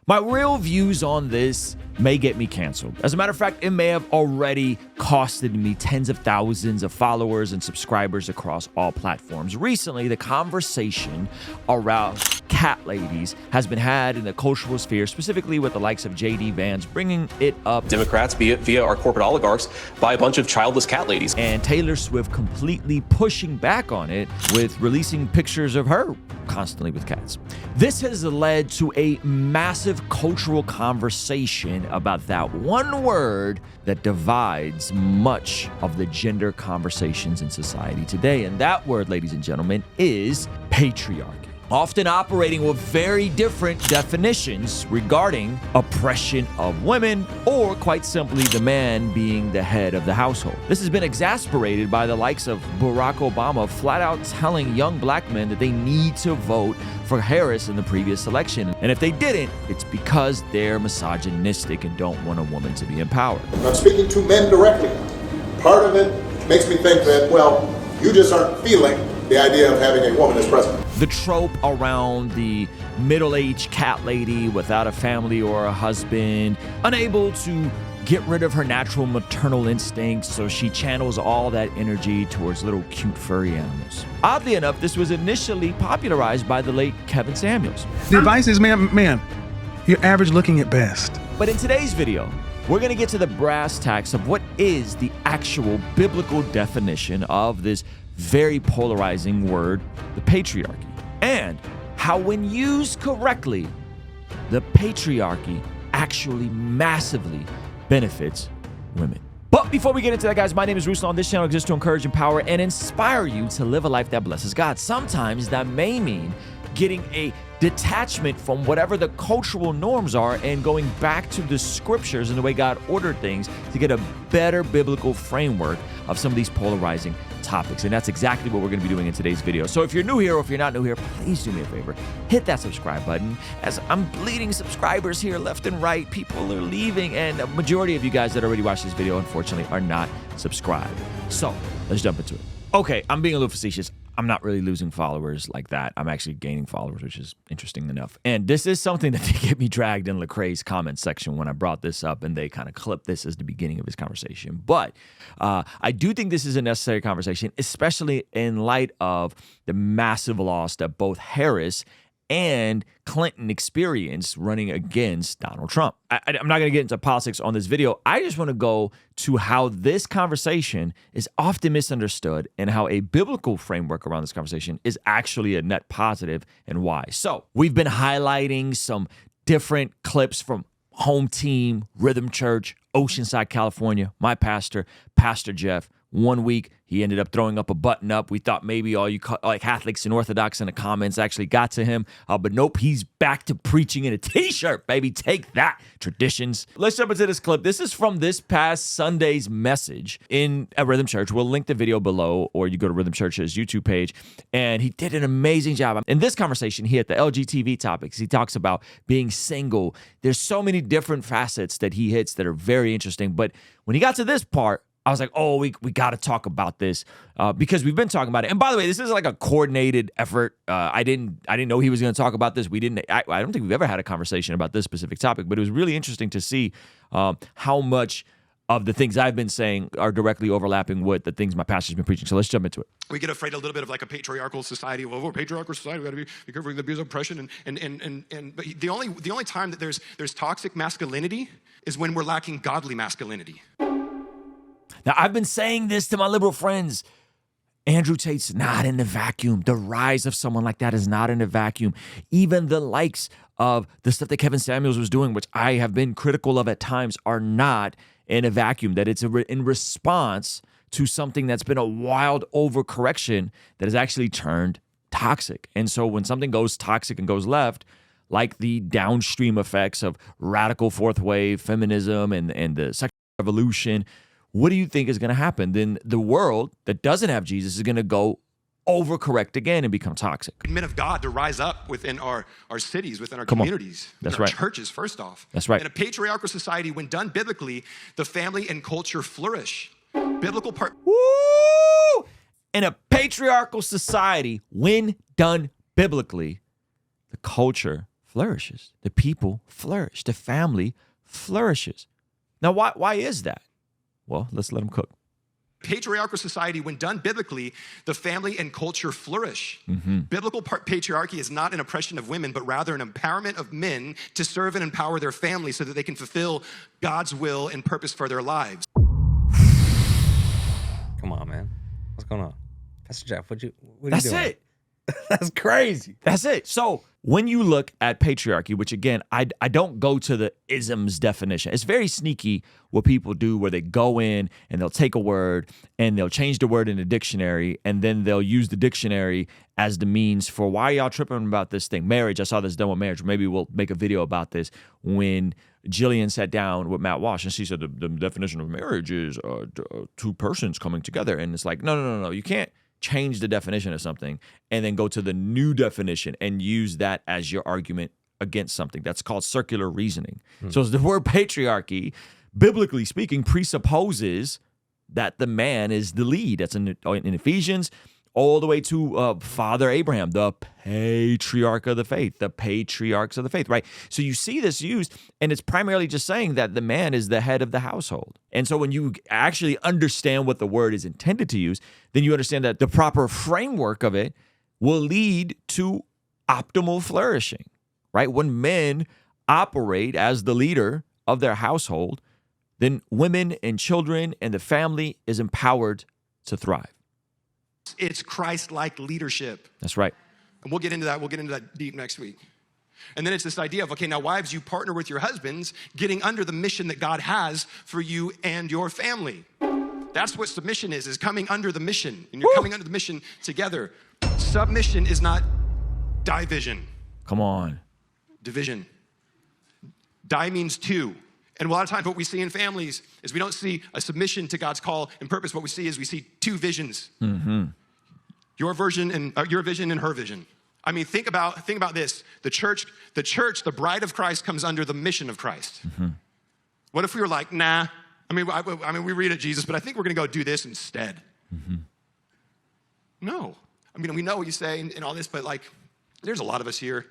My real views on this may get me canceled. As a matter of fact, it may have already costed me tens of thousands of followers and subscribers across all platforms. Recently, the conversation around cat ladies has been had in the cultural sphere, specifically with the likes of J.D. Vance bringing it up. Democrats, via our corporate oligarchs, buy a bunch of childless cat ladies. And Taylor Swift completely pushing back on it with releasing pictures of her constantly with cats. This has led to a massive cultural conversation about that one word that divides much of the gender conversations in society today. And that word, ladies and gentlemen, is patriarchy. Often operating with very different definitions regarding oppression of women, or quite simply the man being the head of the household. This has been exacerbated by the likes of Barack Obama flat out telling young black men that they need to vote for Harris in the previous election. And if they didn't, it's because they're misogynistic and don't want a woman to be empowered. I'm speaking to men directly. Part of it makes me think that, well, you just aren't feeling the idea of having a woman as president. The trope around the middle-aged cat lady without a family or a husband, unable to get rid of her natural maternal instincts, so she channels all that energy towards little cute furry animals. Oddly enough, this was initially popularized by the late Kevin Samuels. The advice is, man, you're average looking at best. But in today's video, we're going to get to the brass tacks of what is the actual biblical definition of this very polarizing word, the patriarchy, and how when used correctly, the patriarchy actually massively benefits women. But before we get into that, guys, my name is Ruslan. This channel exists to encourage, empower, and inspire you to live a life that blesses God. Sometimes that may mean getting a detachment from whatever the cultural norms are and going back to the scriptures and the way God ordered things to get a better biblical framework of some of these polarizing topics. And that's exactly what we're going to be doing in today's video. So if you're new here or if you're not new here, please do me a favor. Hit that subscribe button, as I'm bleeding subscribers here left and right. People are leaving, and a majority of you guys that already watched this video, unfortunately, are not subscribed. So let's jump into it. Okay, I'm being a little facetious. I'm not really losing followers like that. I'm actually gaining followers, which is interesting enough. And this is something that they get me dragged in Lecrae's comment section when I brought this up, and they kind of clipped this as the beginning of his conversation. But I do think this is a necessary conversation, especially in light of the massive loss that both Harris and Clinton experienced running against Donald Trump. I'm not going to get into politics on this video. I just want to go to how this conversation is often misunderstood and how a biblical framework around this conversation is actually a net positive, and why. So we've been highlighting some different clips from Home Team, Rhythm Church, Oceanside, California. My pastor, Pastor Jeff. 1 week, he ended up throwing up a button up. We thought maybe all you Catholics and Orthodox in the comments actually got to him. But nope, he's back to preaching in a t-shirt, baby. Take that, traditions. Let's jump into this clip. This is from this past Sunday's message at Rhythm Church. We'll link the video below, or you go to Rhythm Church's YouTube page. And he did an amazing job. In this conversation, he hit the LGTB topics. He talks about being single. There's so many different facets that he hits that are very interesting. But when he got to this part, I was like, oh, we got to talk about this because we've been talking about it. And by the way, this is like a coordinated effort. I didn't know he was going to talk about this. I don't think we've ever had a conversation about this specific topic, but it was really interesting to see how much of the things I've been saying are directly overlapping with the things my pastor's been preaching. So let's jump into it. We get afraid a little bit of like a patriarchal society. Well, we're a patriarchal society. We got to be careful with the abuse of oppression. But the only time that there's toxic masculinity is when we're lacking godly masculinity. Now, I've been saying this to my liberal friends. Andrew Tate's not in the vacuum. The rise of someone like that is not in a vacuum. Even the likes of the stuff that Kevin Samuels was doing, which I have been critical of at times, are not in a vacuum. That it's in response to something that's been a wild overcorrection that has actually turned toxic. And so when something goes toxic and goes left, like the downstream effects of radical fourth wave feminism and the sexual revolution, what do you think is going to happen? Then the world that doesn't have Jesus is going to go overcorrect again and become toxic. Men of God to rise up within our cities, within our communities, That's within our right. churches, first off. That's right. In a patriarchal society, when done biblically, the family and culture flourish. Biblical part. Woo! In a patriarchal society, when done biblically, the culture flourishes. The people flourish. The family flourishes. Now, why is that? Well, let's let them cook. Patriarchal society, when done biblically, the family and culture flourish. Biblical patriarchy is not an oppression of women, but rather an empowerment of men to serve and empower their family so that they can fulfill God's will and purpose for their lives. Come on, man. What's going on? Pastor Jeff, what are you That's doing? it. That's crazy. That's it. So when you look at patriarchy, which again, I don't go to the isms definition. It's very sneaky what people do where they go in and they'll take a word and they'll change the word in the dictionary and then they'll use the dictionary as the means for why y'all tripping about this thing. Marriage, I saw this done with marriage. Maybe we'll make a video about this when Jillian sat down with Matt Walsh and she said the definition of marriage is two persons coming together. And it's like, no. You can't change the definition of something and then go to the new definition and use that as your argument against something. That's called circular reasoning. So the word patriarchy, biblically speaking, presupposes that the man is the lead. That's in Ephesians, all the way to Father Abraham, the patriarch of the faith, the patriarchs of the faith, right? So you see this used, and it's primarily just saying that the man is the head of the household. And so when you actually understand what the word is intended to use, then you understand that the proper framework of it will lead to optimal flourishing, right? When men operate as the leader of their household, then women and children and the family is empowered to thrive. It's Christ-like leadership. That's right. And we'll get into that. We'll get into that deep next week. And then it's this idea of, okay, now wives, you partner with your husbands, getting under the mission that God has for you and your family. That's what submission is coming under the mission. And you're coming under the mission together. Submission is not division. Come on. Division. Die means two. And a lot of times what we see in families is we don't see a submission to God's call and purpose. What we see is we see two visions. Your vision and her vision. I mean, think about this. The church, the bride of Christ comes under the mission of Christ. What if we were like, nah, I mean, we read it, Jesus, but I think we're going to go do this instead. No. I mean, we know what you say and all this, but like, there's a lot of us here,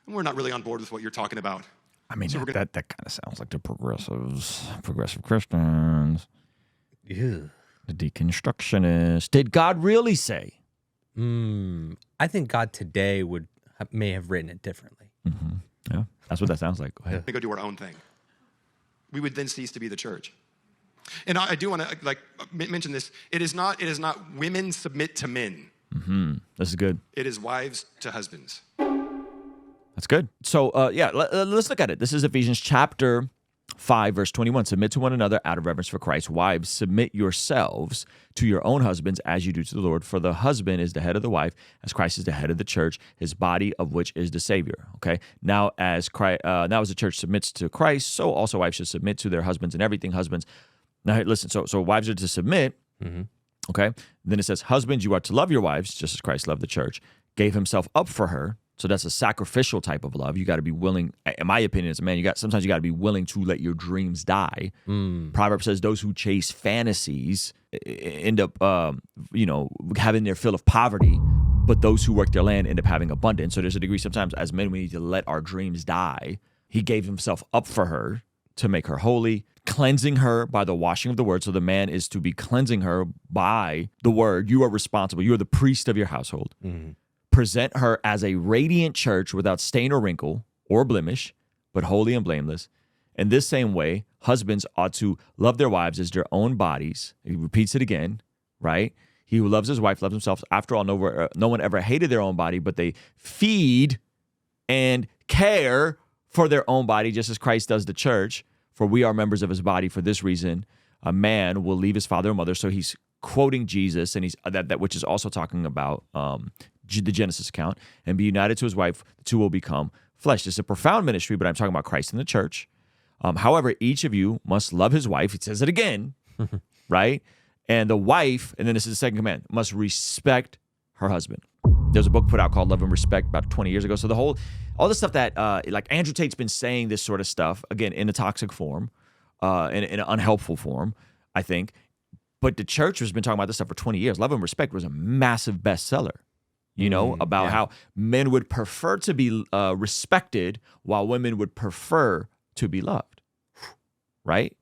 and we're not really on board with what you're talking about. I mean, so that kind of sounds like the progressive Christians. Yeah. The deconstructionists. Did God really say? I think God today may have written it differently. Yeah, that's what that sounds like. Go ahead. We go do our own thing. We would then cease to be the church. And I do want to mention this. It is not women submit to men. This is good. It is wives to husbands. That's good. So, let's look at it. This is Ephesians chapter 5, verse 21. Submit to one another out of reverence for Christ. Wives, submit yourselves to your own husbands as you do to the Lord. For the husband is the head of the wife, as Christ is the head of the church, his body of which is the Savior. Okay. Now, as the church submits to Christ, so also wives should submit to their husbands and everything. Husbands. Now, listen. So wives are to submit. Okay. Then it says, husbands, you are to love your wives, just as Christ loved the church, gave himself up for her. So that's a sacrificial type of love. You got to be willing, in my opinion, as a man, sometimes you got to be willing to let your dreams die. Proverbs says those who chase fantasies end up, having their fill of poverty, but those who work their land end up having abundance. So there's a degree sometimes as men, we need to let our dreams die. He gave himself up for her to make her holy, cleansing her by the washing of the word. So the man is to be cleansing her by the word. You are responsible. You are the priest of your household. Present her as a radiant church without stain or wrinkle or blemish, but holy and blameless. In this same way, husbands ought to love their wives as their own bodies. He repeats it again, right? He who loves his wife loves himself. After all, no one ever hated their own body, but they feed and care for their own body, just as Christ does the church. For we are members of his body. For this reason, a man will leave his father and mother. So he's quoting Jesus, and he's that which is also talking about the Genesis account, and be united to his wife. The two will become flesh. It's a profound ministry, but I'm talking about Christ and the church. However, each of you must love his wife. It says it again, right? And the wife, and then this is the second command, must respect her husband. There's a book put out called Love and Respect about 20 years ago. So all the stuff that, like Andrew Tate's been saying this sort of stuff, again, in a toxic form, in an unhelpful form, I think. But the church has been talking about this stuff for 20 years. Love and Respect was a massive bestseller. you know, about how men would prefer to be respected while women would prefer to be loved, right?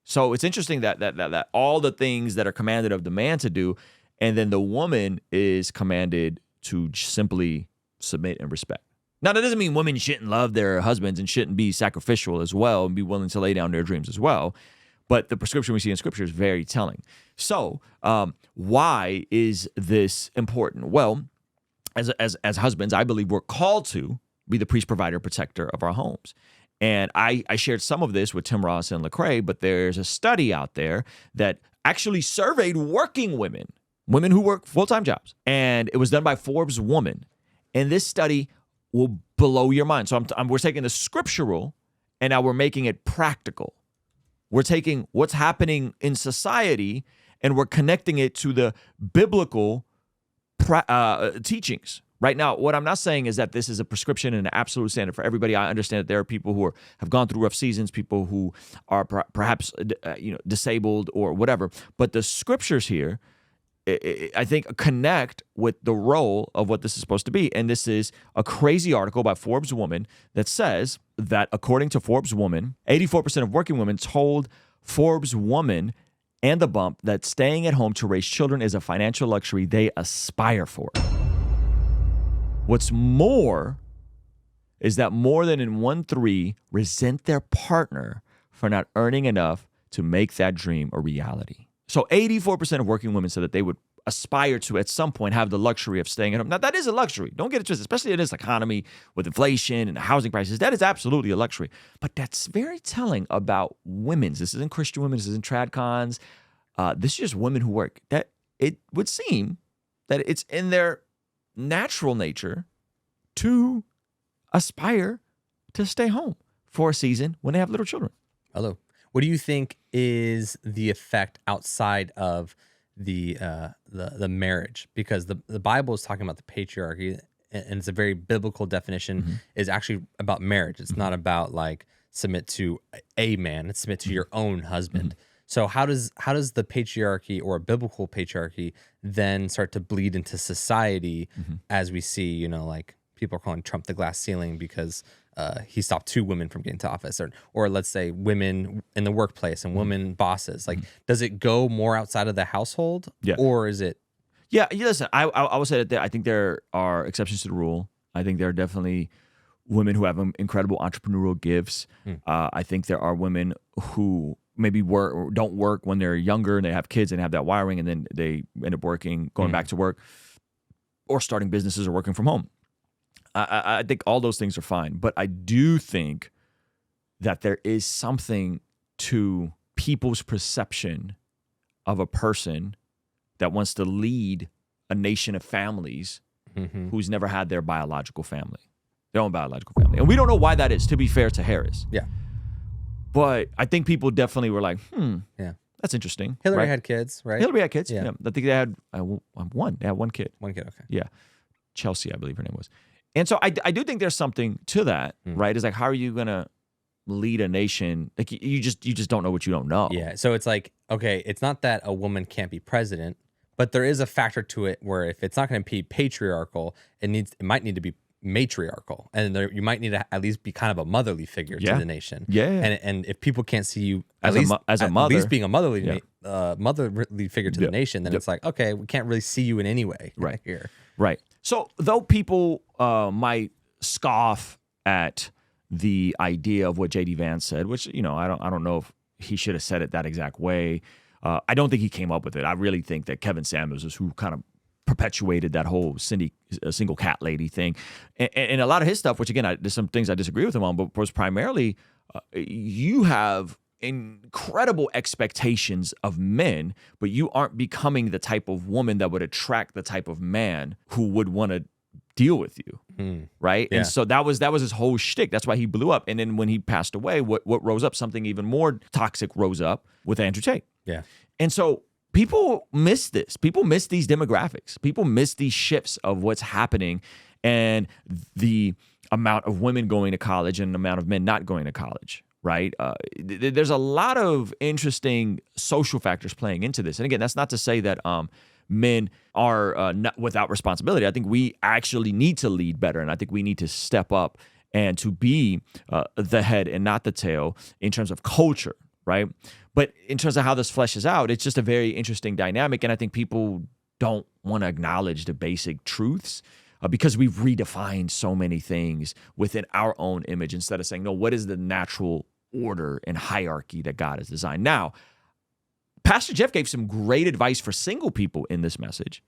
So it's interesting that all the things that are commanded of the man to do, and then the woman is commanded to simply submit and respect. Now, that doesn't mean women shouldn't love their husbands and shouldn't be sacrificial as well and be willing to lay down their dreams as well. But the prescription we see in Scripture is very telling. So why is this important? Well, as husbands, I believe we're called to be the priest, provider, protector of our homes. And I shared some of this with Tim Ross and Lecrae, but there's a study out there that actually surveyed working women who work full-time jobs. And it was done by Forbes Woman. And this study will blow your mind. So we're taking the scriptural and now we're making it practical. We're taking what's happening in society and we're connecting it to the biblical teachings. Right now, what I'm not saying is that this is a prescription and an absolute standard for everybody. I understand that there are people who have gone through rough seasons, people who are perhaps disabled or whatever. But the scriptures here, I think, connect with the role of what this is supposed to be. And this is a crazy article by Forbes Woman that says that according to Forbes Woman, 84% of working women told Forbes Woman and The Bump that staying at home to raise children is a financial luxury they aspire for. What's more is that more than in 1/3 resent their partner for not earning enough to make that dream a reality. So 84% of working women said that they would aspire to at some point have the luxury of staying at home. Now, that is a luxury. Don't get it twisted, especially in this economy with inflation and the housing prices. That is absolutely a luxury. But that's very telling about women's. This isn't Christian women. This isn't tradcons. This is just women who work. That it would seem that it's in their natural nature to aspire to stay home for a season when they have little children. Hello. What do you think is the effect outside of the marriage? Because the Bible is talking about the patriarchy, and it's a very biblical definition. Is actually about marriage. It's not about like submit to a man. It's submit to your own husband. So how does the patriarchy or a biblical patriarchy then start to bleed into society as we see, you know, like people are calling Trump the glass ceiling because he stopped 2 women from getting to office, or let's say women in the workplace and women bosses. Like, does it go more outside of the household, or is it? Yeah, listen, I would say that I think there are exceptions to the rule. I think there are definitely women who have incredible entrepreneurial gifts. I think there are women who maybe work or don't work when they're younger and they have kids and have that wiring, and then they end up working, going back to work, or starting businesses or working from home. I think all those things are fine, but I do think that there is something to people's perception of a person that wants to lead a nation of families who's never had their biological family, their own biological family. And we don't know why that is, to be fair to Harris. Yeah. But I think people definitely were like, that's interesting. Hillary had kids, right? Hillary had kids. Yeah. I think they had one. They had one kid. One kid, okay. Yeah. Chelsea, I believe her name was. And so I do think there's something to that, right? It's like, how are you going to lead a nation? Like, you just don't know what you don't know. Yeah. So it's like, okay, it's not that a woman can't be president, but there is a factor to it where if it's not going to be patriarchal, it might need to be matriarchal, and you might need to at least be kind of a motherly figure to the nation. Yeah. And if people can't see you as a mother, being a motherly figure to the nation, then it's like, okay, we can't really see you in any way right here. Right. So though people might scoff at the idea of what J.D. Vance said, which, you know, I don't know if he should have said it that exact way. I don't think he came up with it. I really think that Kevin Samuels is who kind of perpetuated that whole single cat lady thing. And a lot of his stuff, which again, there's some things I disagree with him on, but was primarily you have incredible expectations of men, but you aren't becoming the type of woman that would attract the type of man who would want to deal with you, right? Yeah. And so that was his whole shtick. That's why he blew up. And then when he passed away, what rose up, something even more toxic rose up with Andrew Tate. Yeah. And so people miss this. People miss these demographics. People miss these shifts of what's happening and the amount of women going to college and the amount of men not going to college, right? There's a lot of interesting social factors playing into this. And again, that's not to say that men are not without responsibility. I think we actually need to lead better, and I think we need to step up and to be the head and not the tail in terms of culture, right? But in terms of how this fleshes out, it's just a very interesting dynamic, and I think people don't want to acknowledge the basic truths because we've redefined so many things within our own image instead of saying, no, what is the natural order and hierarchy that God has designed? Now, Pastor Jeff gave some great advice for single people in this message,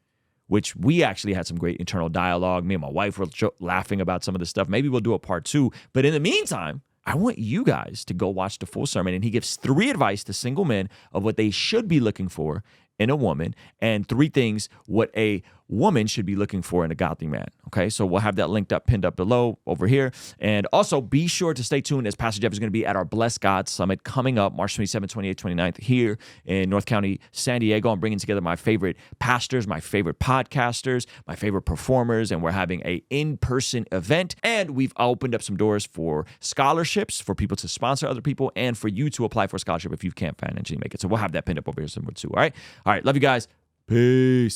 which we actually had some great internal dialogue. Me and my wife were laughing about some of this stuff. Maybe we'll do a part 2. But in the meantime, I want you guys to go watch the full sermon. And he gives 3 advice to single men of what they should be looking for in a woman, and 3 things what a woman should be looking for in a godly man. Okay, so we'll have that linked up, pinned up below over here. And also be sure to stay tuned as Pastor Jeff is going to be at our Bless God Summit coming up March 27th, 28th, 29th here in North County, San Diego. I'm bringing together my favorite pastors, my favorite podcasters, my favorite performers, and we're having a in-person event. And we've opened up some doors for scholarships for people to sponsor other people and for you to apply for a scholarship if you can't financially make it. So we'll have that pinned up over here somewhere too. All right. Love you guys. Peace.